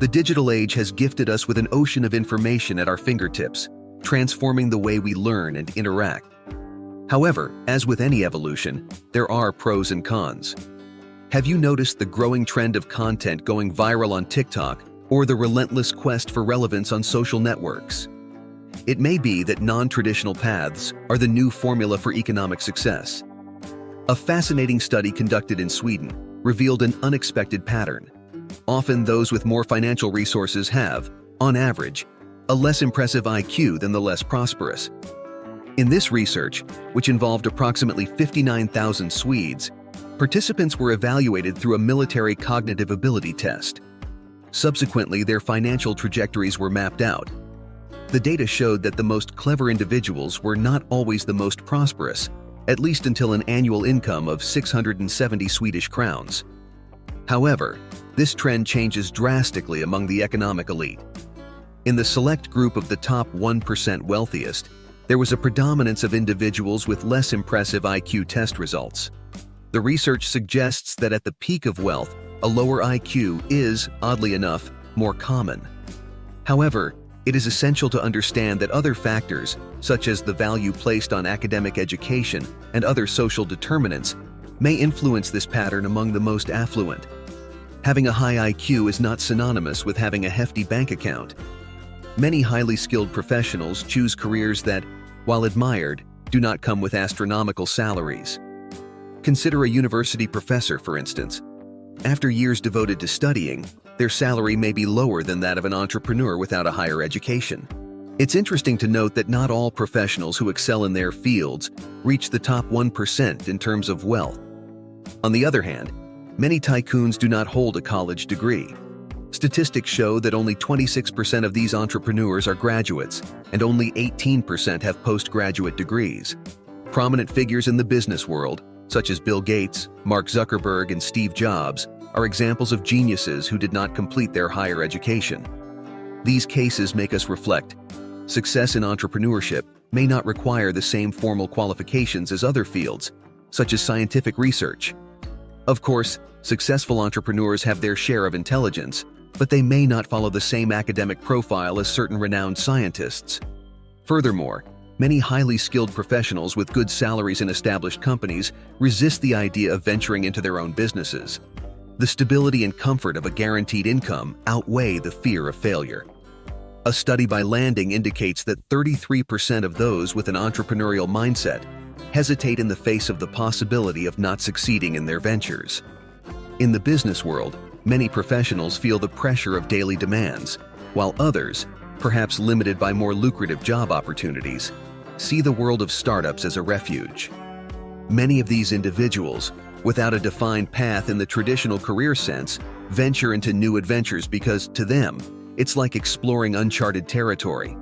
The digital age has gifted us with an ocean of information at our fingertips, transforming the way we learn and interact. However, as with any evolution, there are pros and cons. Have you noticed the growing trend of content going viral on TikTok or the relentless quest for relevance on social networks? It may be that non-traditional paths are the new formula for economic success. A fascinating study conducted in Sweden revealed an unexpected pattern. Often those with more financial resources have, on average, a less impressive IQ than the less prosperous. In this research, which involved approximately 59,000 Swedes, participants were evaluated through a military cognitive ability test. Subsequently, their financial trajectories were mapped out. The data showed that the most clever individuals were not always the most prosperous, at least until an annual income of 670 Swedish crowns. However, this trend changes drastically among the economic elite. In the select group of the top 1% wealthiest, there was a predominance of individuals with less impressive IQ test results. The research suggests that at the peak of wealth, a lower IQ is, oddly enough, more common. However, it is essential to understand that other factors, such as the value placed on academic education and other social determinants, may influence this pattern among the most affluent. Having a high IQ is not synonymous with having a hefty bank account. Many highly skilled professionals choose careers that, while admired, do not come with astronomical salaries. Consider a university professor, for instance. After years devoted to studying, their salary may be lower than that of an entrepreneur without a higher education. It's interesting to note that not all professionals who excel in their fields reach the top 1% in terms of wealth. On the other hand, many tycoons do not hold a college degree. Statistics show that only 26% of these entrepreneurs are graduates, and only 18% have postgraduate degrees. Prominent figures in the business world, such as Bill Gates, Mark Zuckerberg, and Steve Jobs, are examples of geniuses who did not complete their higher education. These cases make us reflect. Success in entrepreneurship may not require the same formal qualifications as other fields, such as scientific research. Of course, successful entrepreneurs have their share of intelligence, but they may not follow the same academic profile as certain renowned scientists. Furthermore, many highly skilled professionals with good salaries in established companies resist the idea of venturing into their own businesses. The stability and comfort of a guaranteed income outweigh the fear of failure. A study by Landing indicates that 33% of those with an entrepreneurial mindset hesitate in the face of the possibility of not succeeding in their ventures. In the business world, many professionals feel the pressure of daily demands, while others, perhaps limited by more lucrative job opportunities, see the world of startups as a refuge. Many of these individuals, without a defined path in the traditional career sense, venture into new adventures because, to them, it's like exploring uncharted territory.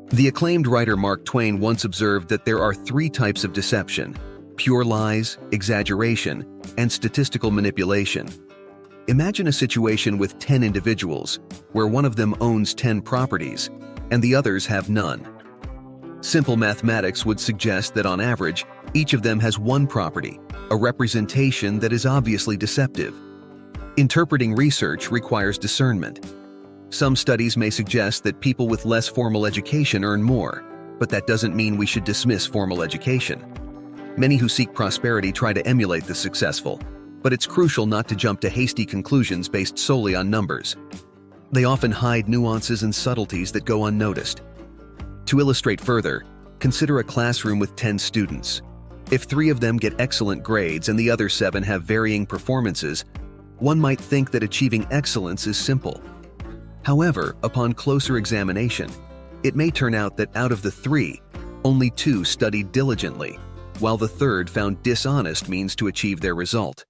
The acclaimed writer Mark Twain once observed that there are three types of deception: pure lies, exaggeration, and statistical manipulation. Imagine a situation with 10 individuals, where one of them owns 10 properties, and the others have none. Simple mathematics would suggest that on average, each of them has one property, a representation that is obviously deceptive. Interpreting research requires discernment. Some studies may suggest that people with less formal education earn more, but that doesn't mean we should dismiss formal education. Many who seek prosperity try to emulate the successful, but it's crucial not to jump to hasty conclusions based solely on numbers. They often hide nuances and subtleties that go unnoticed. To illustrate further, consider a classroom with 10 students. If 3 of them get excellent grades and the other 7 have varying performances, one might think that achieving excellence is simple. However, upon closer examination, it may turn out that out of the 3, only 2 studied diligently, while the third found dishonest means to achieve their result.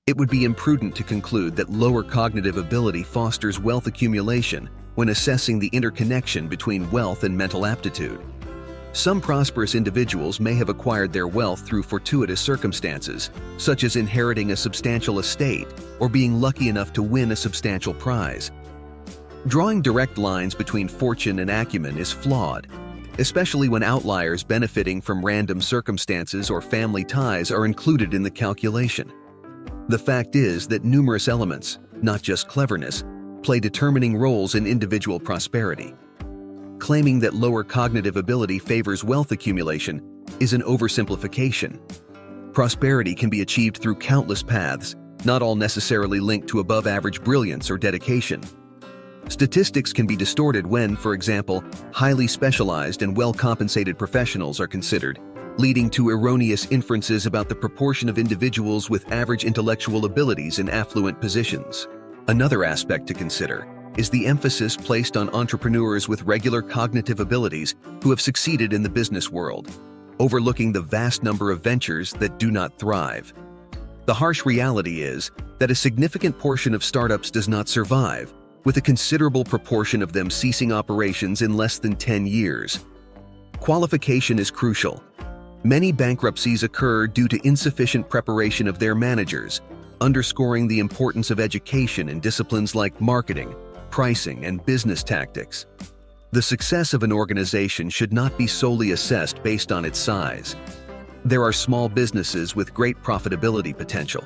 It would be imprudent to conclude that lower cognitive ability fosters wealth accumulation when assessing the interconnection between wealth and mental aptitude. Some prosperous individuals may have acquired their wealth through fortuitous circumstances, such as inheriting a substantial estate or being lucky enough to win a substantial prize. Drawing direct lines between fortune and acumen is flawed, especially when outliers benefiting from random circumstances or family ties are included in the calculation. The fact is that numerous elements, not just cleverness, play determining roles in individual prosperity. Claiming that lower cognitive ability favors wealth accumulation is an oversimplification. Prosperity can be achieved through countless paths, not all necessarily linked to above-average brilliance or dedication. Statistics can be distorted when, for example, highly specialized and well-compensated professionals are considered, leading to erroneous inferences about the proportion of individuals with average intellectual abilities in affluent positions. Another aspect to consider is the emphasis placed on entrepreneurs with regular cognitive abilities who have succeeded in the business world, overlooking the vast number of ventures that do not thrive. The harsh reality is that a significant portion of startups does not survive, with a considerable proportion of them ceasing operations in less than 10 years. Qualification is crucial. Many bankruptcies occur due to insufficient preparation of their managers, underscoring the importance of education in disciplines like marketing, pricing, and business tactics. The success of an organization should not be solely assessed based on its size. There are small businesses with great profitability potential.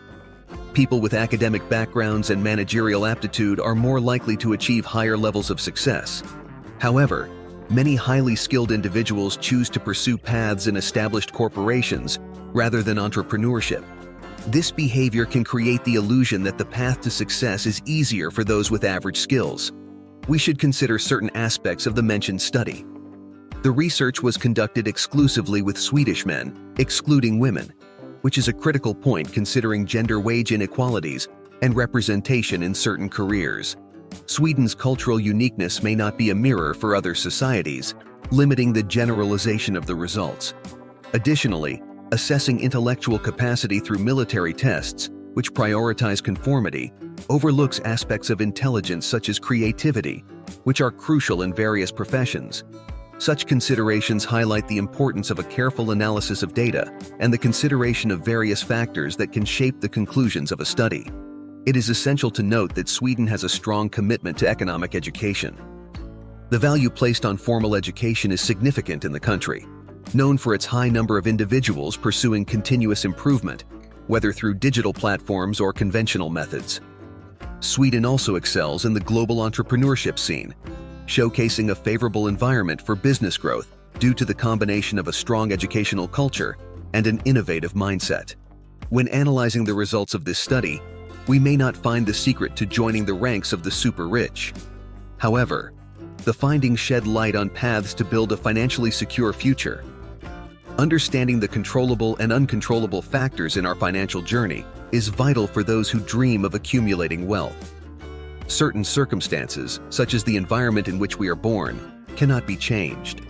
People with academic backgrounds and managerial aptitude are more likely to achieve higher levels of success. However, many highly skilled individuals choose to pursue paths in established corporations rather than entrepreneurship. This behavior can create the illusion that the path to success is easier for those with average skills. We should consider certain aspects of the mentioned study. The research was conducted exclusively with Swedish men, excluding women, which is a critical point considering gender wage inequalities and representation in certain careers. Sweden's cultural uniqueness may not be a mirror for other societies, limiting the generalization of the results. Additionally, assessing intellectual capacity through military tests, which prioritize conformity, overlooks aspects of intelligence such as creativity, which are crucial in various professions. Such considerations highlight the importance of a careful analysis of data and the consideration of various factors that can shape the conclusions of a study. It is essential to note that Sweden has a strong commitment to economic education. The value placed on formal education is significant in the country, known for its high number of individuals pursuing continuous improvement, whether through digital platforms or conventional methods. Sweden also excels in the global entrepreneurship scene, showcasing a favorable environment for business growth due to the combination of a strong educational culture and an innovative mindset. When analyzing the results of this study, we may not find the secret to joining the ranks of the super rich. However, the findings shed light on paths to build a financially secure future. Understanding the controllable and uncontrollable factors in our financial journey is vital for those who dream of accumulating wealth. Certain circumstances, such as the environment in which we are born, cannot be changed.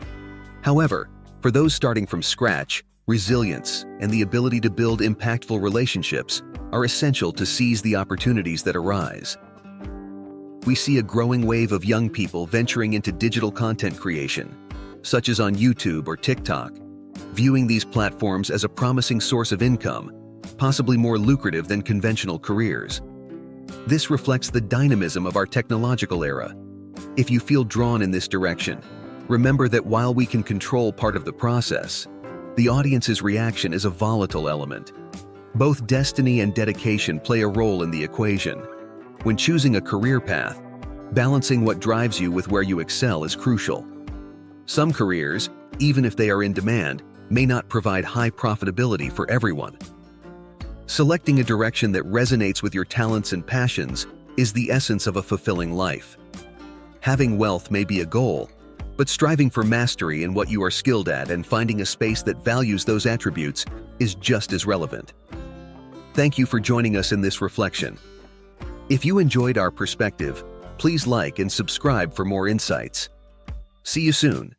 However, for those starting from scratch, resilience and the ability to build impactful relationships are essential to seize the opportunities that arise. We see a growing wave of young people venturing into digital content creation, such as on YouTube or TikTok, viewing these platforms as a promising source of income, possibly more lucrative than conventional careers. This reflects the dynamism of our technological era. If you feel drawn in this direction, remember that while we can control part of the process, the audience's reaction is a volatile element. Both destiny and dedication play a role in the equation. When choosing a career path, balancing what drives you with where you excel is crucial. Some careers, even if they are in demand, may not provide high profitability for everyone. Selecting a direction that resonates with your talents and passions is the essence of a fulfilling life. Having wealth may be a goal, but striving for mastery in what you are skilled at and finding a space that values those attributes is just as relevant. Thank you for joining us in this reflection. If you enjoyed our perspective, please like and subscribe for more insights. See you soon.